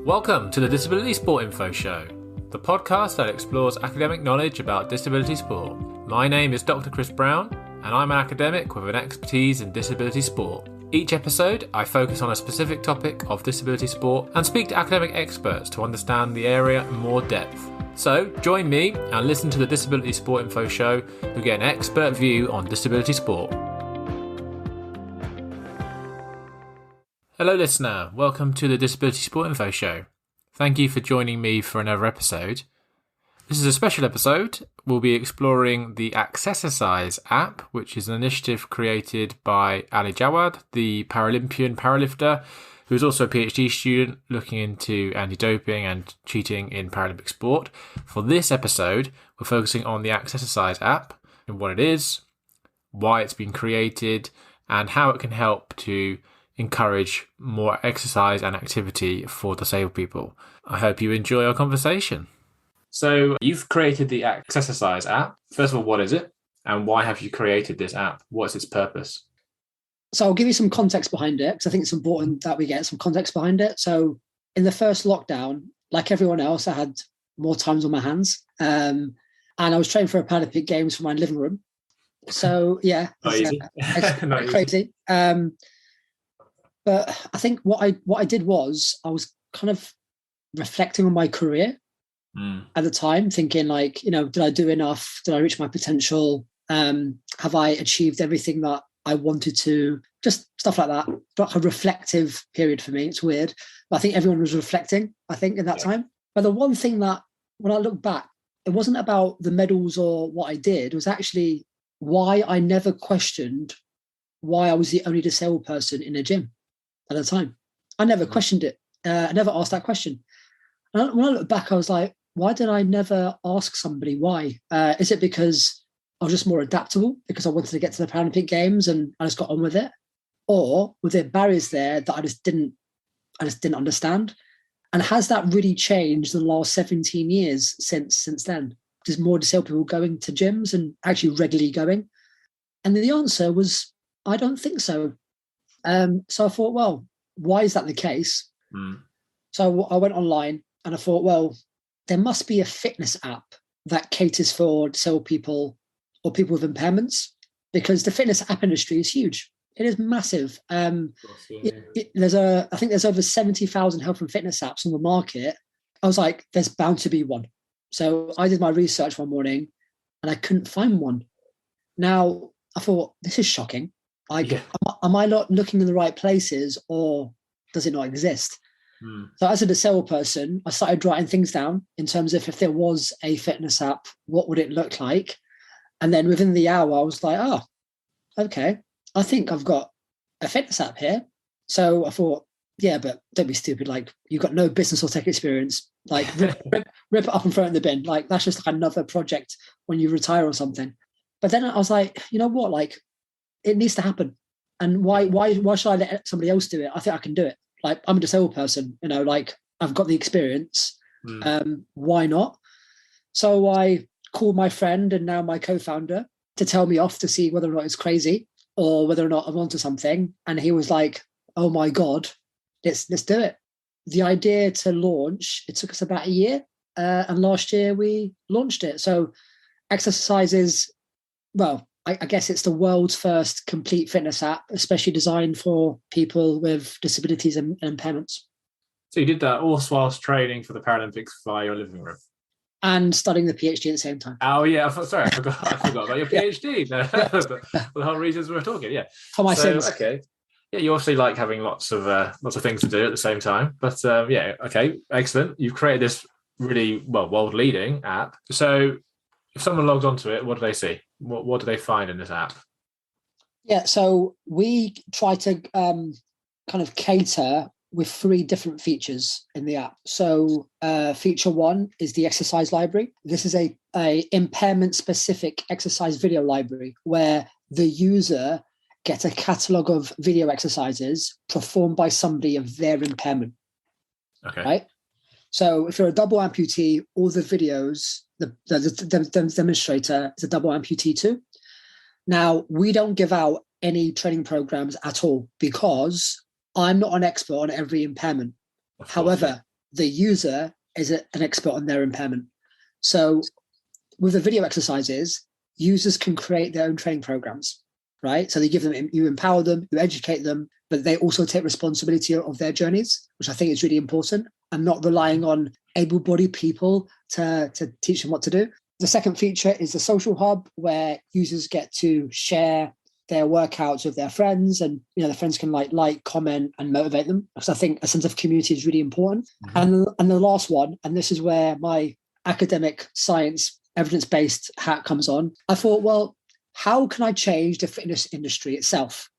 Welcome to the Disability Sport Info Show, the podcast that explores academic knowledge about disability sport. My name is Dr. Chris Brown, and I'm an academic with an expertise in disability sport. Each episode, I focus on a specific topic of disability sport and speak to academic experts to understand the area in more depth. So, join me and listen to the Disability Sport Info Show to get an expert view on disability sport. Hello listener, welcome to the Disability Sport Info Show. Thank you for joining me for another episode. This is a special episode. We'll be exploring the Accessercise app, which is an initiative created by Ali Jawad, the Paralympian powerlifter, who is also a PhD student looking into anti-doping and cheating in Paralympic sport. For this episode, we're focusing on the Accessercise app and what it is, why it's been created, and how it can help to encourage more exercise and activity for disabled people. I hope you enjoy our conversation. So you've created the Accessercise app. First of all, what is it? And why have you created this app? What's its purpose? So I'll give you some context behind it, because I think it's important that we get some context behind it. So in the first lockdown, like everyone else, I had more times on my hands. And I was training for a Paralympic Games from my living room. So yeah, it's crazy. But I think what I did was I was kind of reflecting on my career at the time, thinking like, did I do enough? Did I reach my potential? Have I achieved everything that I wanted to? Just stuff like that. Like a reflective period for me. It's weird, but I think everyone was reflecting, I think, in that time. But the one thing that, when I look back, it wasn't about the medals or what I did. It was actually why I never questioned why I was the only disabled person in a gym at the time. I never questioned it. I never asked that question. And when I look back, I was like, why did I never ask somebody why? Is it because I was just more adaptable because I wanted to get to the Paralympic Games and I just got on with it? Or were there barriers there that I just didn't understand? And has that really changed in the last 17 years since then? There's more disabled people going to gyms and actually regularly going. And the answer was, I don't think so. So I thought, well, why is that the case? So I went online and I thought, well, there must be a fitness app that caters for disabled people or people with impairments, because the fitness app industry is huge. It is massive. I think there's over 70,000 health and fitness apps on the market. I was like, there's bound to be one. So I did my research one morning and I couldn't find one. Now I thought, this is shocking. Am I not looking in the right places, or does it not exist? So as a disabled person, I started writing things down in terms of if there was a fitness app, what would it look like? And then within the hour, I was like, oh, okay, I think I've got a fitness app here. So I thought, yeah, but don't be stupid. Like, you've got no business or tech experience. Like, rip it up and throw it in the bin. Like, that's just like another project when you retire or something. But then I was like, you know what? Like, it needs to happen. And why should I let somebody else do it? I think I can do it. Like, I'm a disabled person, like, I've got the experience. Why not? So I called my friend and now my co-founder to tell me off to see whether or not it's crazy or whether or not I'm onto something. And he was like, oh my God, let's do it. The idea to launch, it took us about a year. And last year we launched it. So Accessercise is, well, I guess it's the world's first complete fitness app, especially designed for people with disabilities and impairments. So you did that all whilst training for the Paralympics via your living room? And studying the PhD at the same time. Oh, yeah. Sorry, I forgot about your PhD. The whole reasons we were talking, yeah. For my sins. Okay. Yeah, you obviously like having lots of things to do at the same time. But yeah, okay, excellent. You've created this really, world-leading app. So if someone logs onto it, what do they see? What do they find in this app? Yeah, so we try to kind of cater with 3 different features in the app. So feature 1 is the exercise library. This is a impairment-specific exercise video library where the user gets a catalogue of video exercises performed by somebody of their impairment. Okay. Right? So if you're a double amputee, all the videos, the demonstrator is a double amputee too. Now, we don't give out any training programs at all because I'm not an expert on every impairment. However, the user is an expert on their impairment. So with the video exercises, users can create their own training programs, right? So you empower them, you educate them, but they also take responsibility of their journeys, which I think is really important, and not relying on able-bodied people to teach them what to do. The second feature is the social hub, where users get to share their workouts with their friends, and the friends can like, comment, and motivate them. Because I think a sense of community is really important. Mm-hmm. And the last one, and this is where my academic science evidence-based hat comes on. I thought, well, how can I change the fitness industry itself?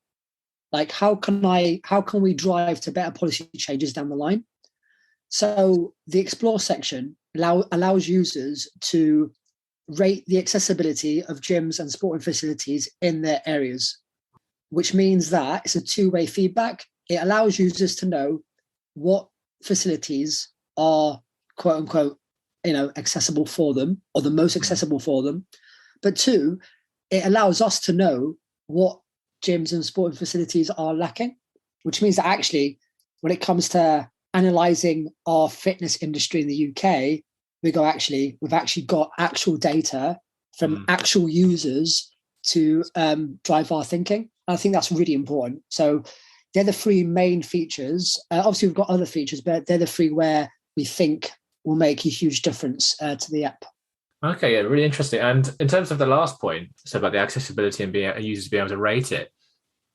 Like, how can we drive to better policy changes down the line? So the Explore section allows users to rate the accessibility of gyms and sporting facilities in their areas, which means that it's a two-way feedback. It allows users to know what facilities are, quote unquote, accessible for them, or the most accessible for them. But two, it allows us to know what gyms and sporting facilities are lacking, which means that actually, when it comes to analysing our fitness industry in the UK, we've actually got actual data from actual users to drive our thinking. And I think that's really important. So they're the three main features. Obviously, we've got other features, but they're the three where we think will make a huge difference to the app. Okay, yeah, really interesting. And in terms of the last point, so about the accessibility and users being able to rate it,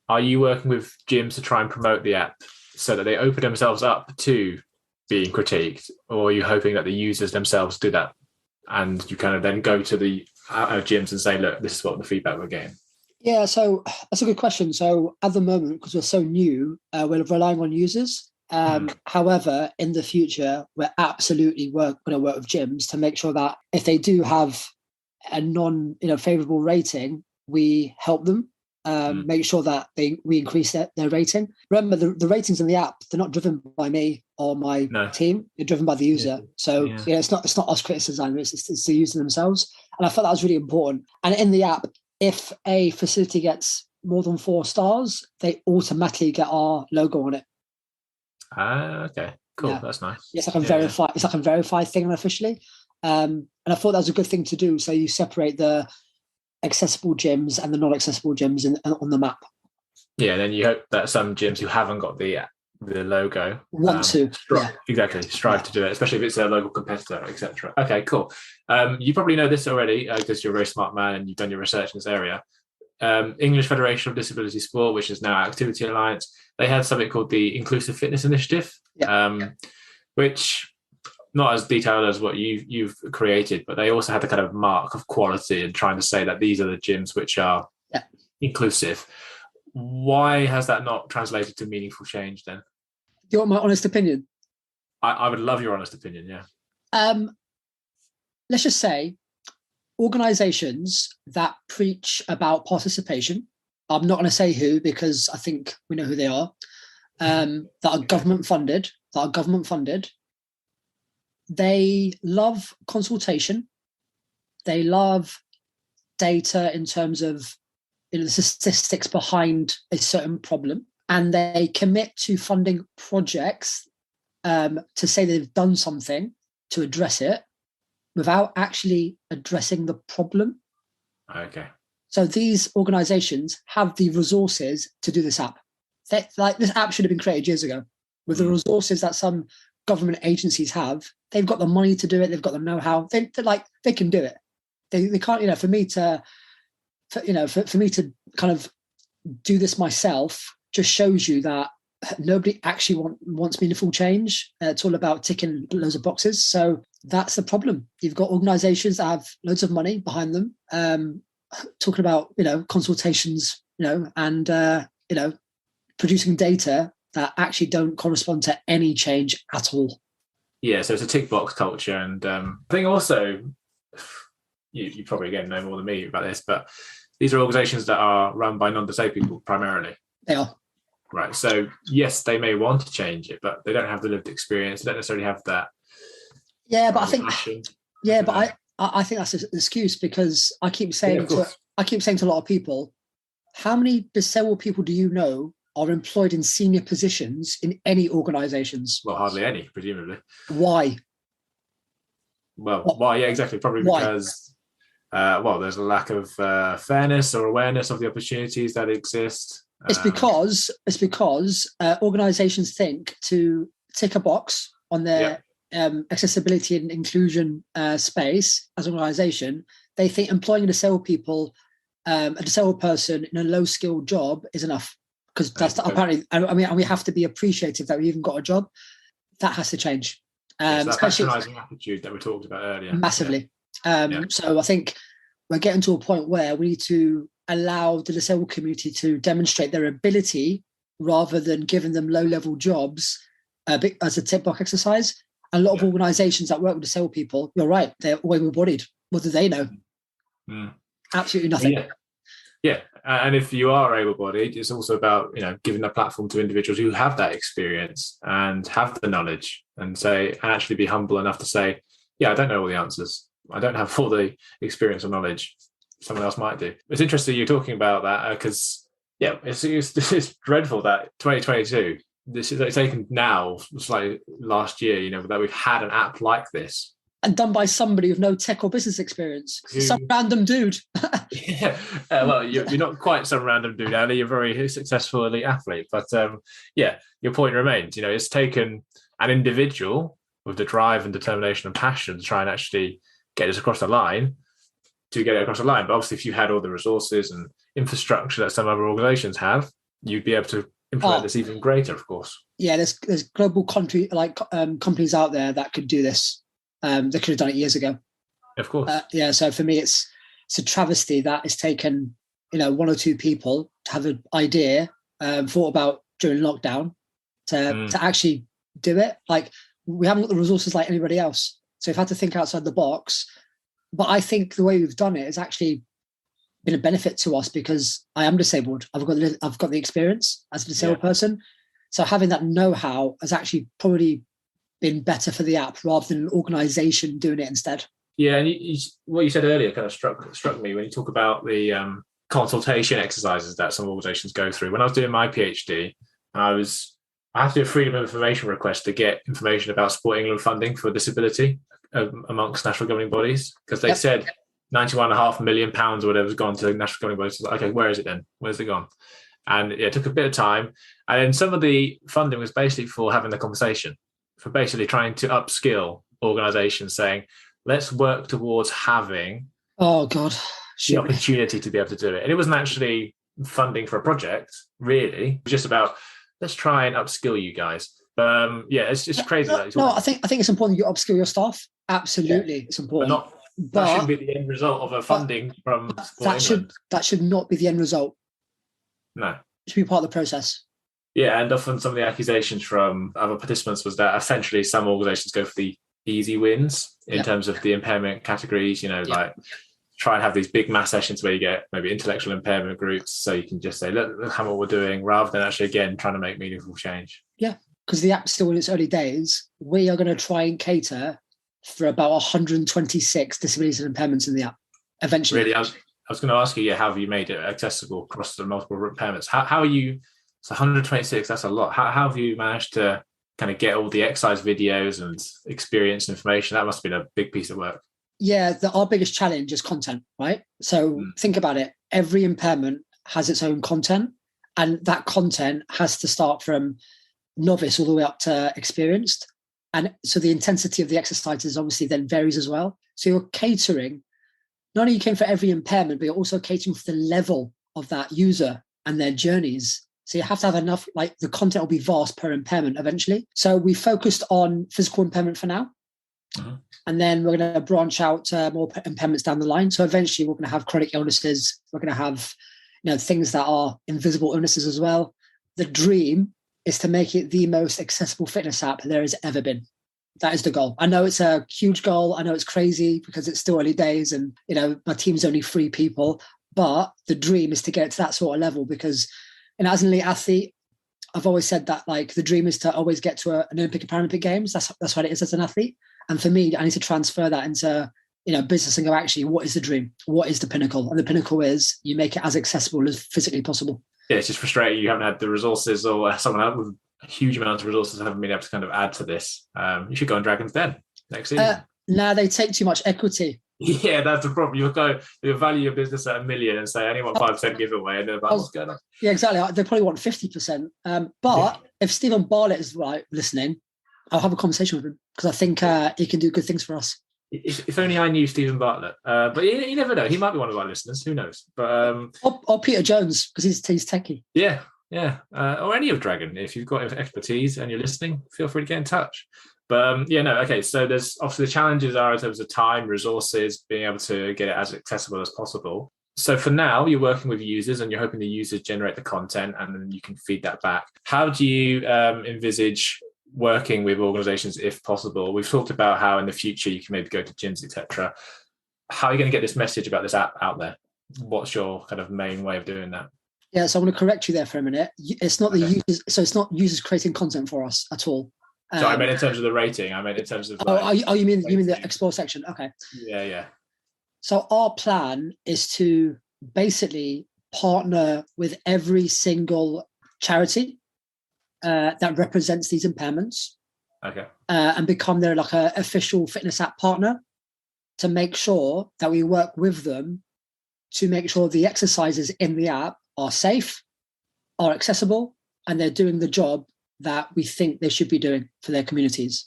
are you working with gyms to try and promote the app so that they open themselves up to being critiqued, or are you hoping that the users themselves do that and you kind of then go to the gyms and say, look, this is what the feedback we're getting? Yeah, so that's a good question. So at the moment, because we're so new, we're relying on users. However, in the future, we're absolutely going to work with gyms to make sure that if they do have a favorable rating, we help them make sure that we increase their rating. Remember, the ratings in the app, they're not driven by me or my team. They're driven by the user. Yeah. So it's not us criticizing, it's the user themselves. And I thought that was really important. And in the app, if a facility gets more than 4 stars, they automatically get our logo on it. Okay, cool. Yeah. That's nice. It's like a verified thing unofficially. And I thought that was a good thing to do. So you separate the accessible gyms and the non-accessible gyms on the map. Yeah, and then you hope that some gyms who haven't got the logo want to strive to do it, especially if it's a local competitor, etc. Okay, cool. You probably know this already because you're a very smart man and you've done your research in this area. English Federation of Disability Sport, which is now Activity Alliance, they had something called the Inclusive Fitness Initiative, which not as detailed as what you've created, but they also had the kind of mark of quality and trying to say that these are the gyms which are inclusive. Why has that not translated to meaningful change then? Do you want my honest opinion? I would love your honest opinion, yeah. Let's just say organisations that preach about participation, I'm not going to say who because I think we know who they are, that are government funded, they love consultation. They love data in terms of the statistics behind a certain problem, and they commit to funding projects to say they've done something to address it without actually addressing the problem. Okay. So these organizations have the resources to do this app. This app should have been created years ago. With the resources that some government agencies have, they've got the money to do it. They've got the know-how. They can do it. They can't. For me to kind of do this myself just shows you that nobody actually wants meaningful change. It's all about ticking loads of boxes. So that's the problem. You've got organizations that have loads of money behind them, talking about consultations, and producing data that actually don't correspond to any change at all. Yeah, so it's a tick box culture, and I think also you probably again know more than me about this, but these are organisations that are run by non-disabled people primarily. They are. Right. So yes, they may want to change it, but they don't have the lived experience. They don't necessarily have that. Yeah, but I think. Yeah, but I think that's an excuse because I keep saying to a lot of people, how many disabled people do you know are employed in senior positions in any organisations? Well, hardly any, presumably. Why? Well, why? Yeah, exactly. Probably because, there's a lack of fairness or awareness of the opportunities that exist. It's because organisations think to tick a box on their accessibility and inclusion space as an organisation, they think employing a disabled person in a low-skilled job is enough. Because that's apparently, and we have to be appreciative that we even got a job. That has to change. That patronising attitude that we talked about earlier. Massively. So I think we're getting to a point where we need to allow the disabled community to demonstrate their ability rather than giving them low-level jobs as a tick box exercise. A lot of organisations that work with disabled people, you're right, they're able-bodied. What do they know? Absolutely nothing. Yeah, and if you are able-bodied, it's also about giving a platform to individuals who have that experience and have the knowledge, and actually be humble enough to say, I don't know all the answers. I don't have all the experience or knowledge. Someone else might do. It's interesting you're talking about that because it's dreadful that 2022. This is taken now. It's like last year, that we've had an app like this. And done by somebody with no tech or business experience. Some random dude. Well, you're not quite some random dude, Ali. You're a very successful elite athlete. But your point remains. It's taken an individual with the drive and determination and passion to try and actually get us across the line, But obviously, if you had all the resources and infrastructure that some other organisations have, you'd be able to implement this even greater, of course. Yeah, there's global companies out there that could do this. They could have done it years ago. Of course. So for me, it's a travesty that it's taken, one or two people to have an idea, thought about during lockdown to actually do it. Like, we haven't got the resources like anybody else. So we've had to think outside the box. But I think the way we've done it has actually been a benefit to us because I am disabled. I've got the experience as a disabled person. So having that know-how has actually probably been better for the app rather than an organisation doing it instead. Yeah, and what you said earlier kind of struck me when you talk about the consultation exercises that some organisations go through. When I was doing my PhD, I had to do a freedom of information request to get information about Sport England funding for disability amongst national governing bodies, because they said £91.5 million or whatever has gone to national governing bodies. Okay, where is it then? Where's it gone? And it took a bit of time. And then some of the funding was basically for having the conversation, for basically trying to upskill organisations, saying, let's work towards having the opportunity to be able to do it. And it wasn't actually funding for a project, really. It was just about, let's try and upskill you guys. It's just crazy. I think it's important you upskill your staff. Absolutely, it's important. That shouldn't be the end result of a funding from that should not be the end result. No. It should be part of the process. Yeah, and often some of the accusations from other participants was that essentially some organisations go for the easy wins in terms of the impairment categories, like try and have these big mass sessions where you get maybe intellectual impairment groups, so you can just say, look how what we're doing, rather than actually, again, trying to make meaningful change. Yeah, because the app's still in its early days. We are going to try and cater for about 126 disabilities and impairments in the app eventually. Really, I was going to ask you, how have you made it accessible across the multiple impairments? How are you? It's 126. That's a lot. How have you managed to kind of get all the exercise videos and experience information? That must have been a big piece of work. Yeah, our biggest challenge is content, right? So think about it. Every impairment has its own content, and that content has to start from novice all the way up to experienced. And so the intensity of the exercises obviously then varies as well. So you're catering, not only for every impairment, but you're also catering for the level of that user and their journeys. So you have to have enough, like the content will be vast per impairment eventually. So we focused on physical impairment for now. And then we're going to branch out to more impairments down the line. So eventually we're going to have chronic illnesses. We're going to have, things that are invisible illnesses as well. The dream is to make it the most accessible fitness app there has ever been. That is the goal. I know it's a huge goal. I know it's crazy because it's still early days and, my team's only 3 people, but the dream is to get to that sort of level because, as an elite athlete, I've always said that the dream is to always get to an Olympic and Paralympic games. That's what it is as an athlete. And for me, I need to transfer that into, business and go, actually, what is the dream? What is the pinnacle? And the pinnacle is you make it as accessible as physically possible. Yeah, it's just frustrating. You haven't had the resources, or someone else with a huge amount of resources haven't been able to kind of add to this. You should go on Dragon's Den next season. Now they take too much equity. Yeah, that's the problem. You'll value your business at $1 million and say, I only want 5% giveaway. And they're like, what's going on? Yeah, exactly. They probably want 50%. But if Stephen Bartlett is listening, I'll have a conversation with him because I think he can do good things for us. If only I knew Stephen Bartlett. But you never know. He might be one of our listeners. Who knows? But or Peter Jones, because he's techie. Yeah. Or any of Dragon. If you've got expertise and you're listening, feel free to get in touch. But okay. So there's obviously the challenges are in terms of time, resources, being able to get it as accessible as possible. So for now, you're working with users and you're hoping the users generate the content and then you can feed that back. How do you envisage working with organizations if possible? We've talked about how in the future you can maybe go to gyms, etc. How are you going to get this message about this app out there? What's your kind of main way of doing that? Yeah, so I want to correct you there for a minute. It's not the users, so it's not users creating content for us at all. So I meant in terms of the rating. I meant in terms of you mean the explore section? Okay. Yeah. So our plan is to basically partner with every single charity that represents these impairments. Okay. And become their like a official fitness app partner to make sure that we work with them to make sure the exercises in the app are safe, are accessible, and they're doing the job that we think they should be doing for their communities.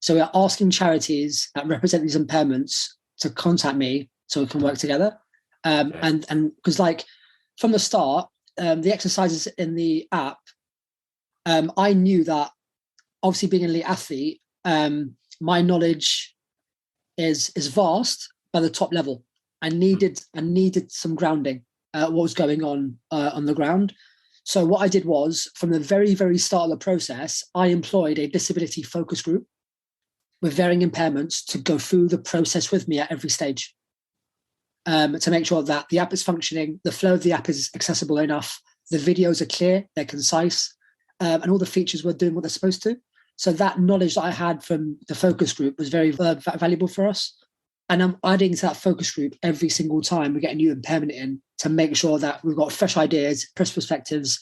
So we are asking charities that represent these impairments to contact me so we can work together. And because like from the start, the exercises in the app, I knew that obviously being an elite athlete, my knowledge is vast by the top level. I needed some grounding, what was going on the ground. So what I did was, from the very, very start of the process, I employed a disability focus group with varying impairments to go through the process with me at every stage, to make sure that the app is functioning, the flow of the app is accessible enough, the videos are clear, they're concise, and all the features were doing what they're supposed to. So that knowledge that I had from the focus group was very valuable for us. And I'm adding to that focus group every single time we get a new impairment in to make sure that we've got fresh ideas, fresh perspectives.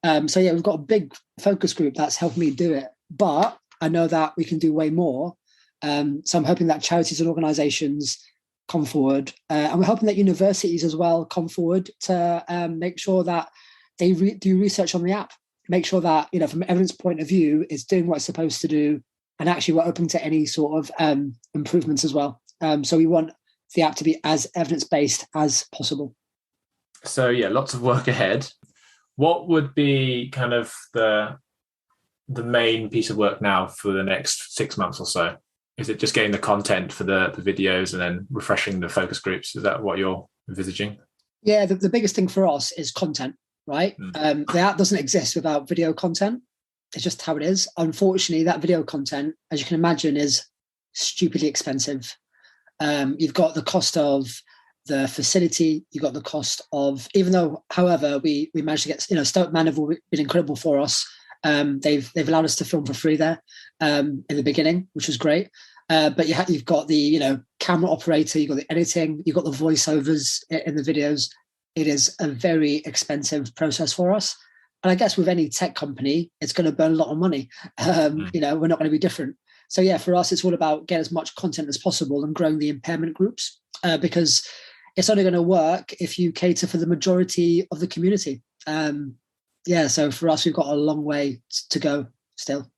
We've got a big focus group that's helped me do it. But I know that we can do way more. So I'm hoping that charities and organisations come forward. And we're hoping that universities as well come forward to make sure that they do research on the app. Make sure that, from an evidence point of view, it's doing what it's supposed to do. And actually, we're open to any sort of improvements as well. So we want the app to be as evidence-based as possible. So lots of work ahead. What would be kind of the main piece of work now for the next 6 months or so? Is it just getting the content for the videos and then refreshing the focus groups? Is that what you're envisaging? Yeah, the biggest thing for us is content, right? The app doesn't exist without video content. It's just how it is. Unfortunately, that video content, as you can imagine, is stupidly expensive. You've got the cost of the facility, you've got the cost of, however, we managed to get, Stoke Man have been incredible for us. They've allowed us to film for free there in the beginning, which was great. But you've got the, camera operator, you've got the editing, you've got the voiceovers in the videos. It is a very expensive process for us. And I guess with any tech company, it's going to burn a lot of money. We're not going to be different. So for us, it's all about getting as much content as possible and growing the impairment groups, because it's only going to work if you cater for the majority of the community. So for us, we've got a long way to go still.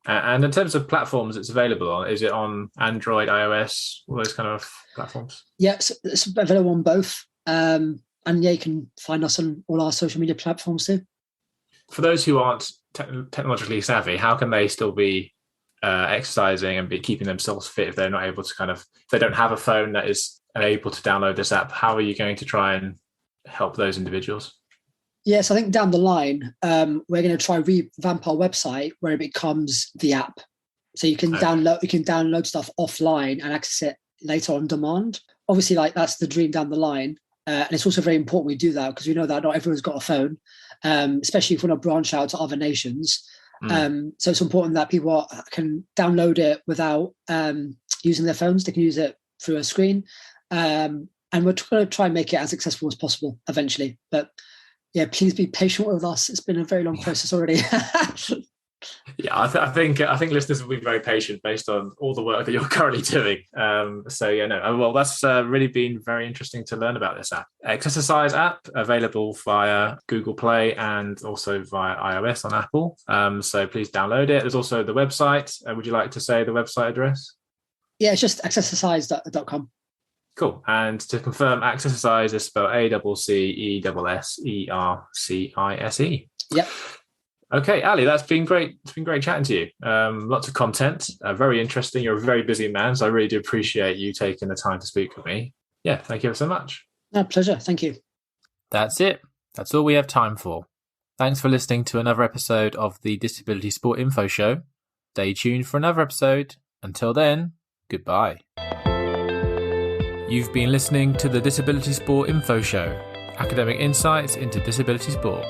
And in terms of platforms it's available on, is it on Android, iOS, all those kind of platforms? Yes, it's available on both. You can find us on all our social media platforms too. For those who aren't technologically savvy, how can they still be exercising and be keeping themselves fit if they're not able to if they don't have a phone that is able to download this app? How are you going to try and help those individuals? Yes, I think down the line, we're going to try revamp our website where it becomes the app. So you can download stuff offline and access it later on demand. Obviously, that's the dream down the line. And it's also very important we do that because we know that not everyone's got a phone, especially if we want to branch out to other nations. So it's important that people can download it without using their phones. They can use it through a screen. And we're going to try and make it as accessible as possible eventually. But yeah, please be patient with us. It's been a very long process already. Yeah, I think listeners will be very patient based on all the work that you're currently doing. Well, that's really been very interesting to learn about this app. Accessercise app, available via Google Play and also via iOS on Apple. So please download it. There's also the website. Would you like to say the website address? Yeah, it's just accessercise.com. Cool. And to confirm, Accessercise is spelled ACCESSERCISE. Yep. Okay, Ali, that's been great. It's been great chatting to you. Lots of content, very interesting. You're a very busy man, so I really do appreciate you taking the time to speak with me. Yeah, thank you ever so much. No, pleasure. Thank you. That's it. That's all we have time for. Thanks for listening to another episode of the Disability Sport Info Show. Stay tuned for another episode. Until then, goodbye. You've been listening to the Disability Sport Info Show, academic insights into disability sport.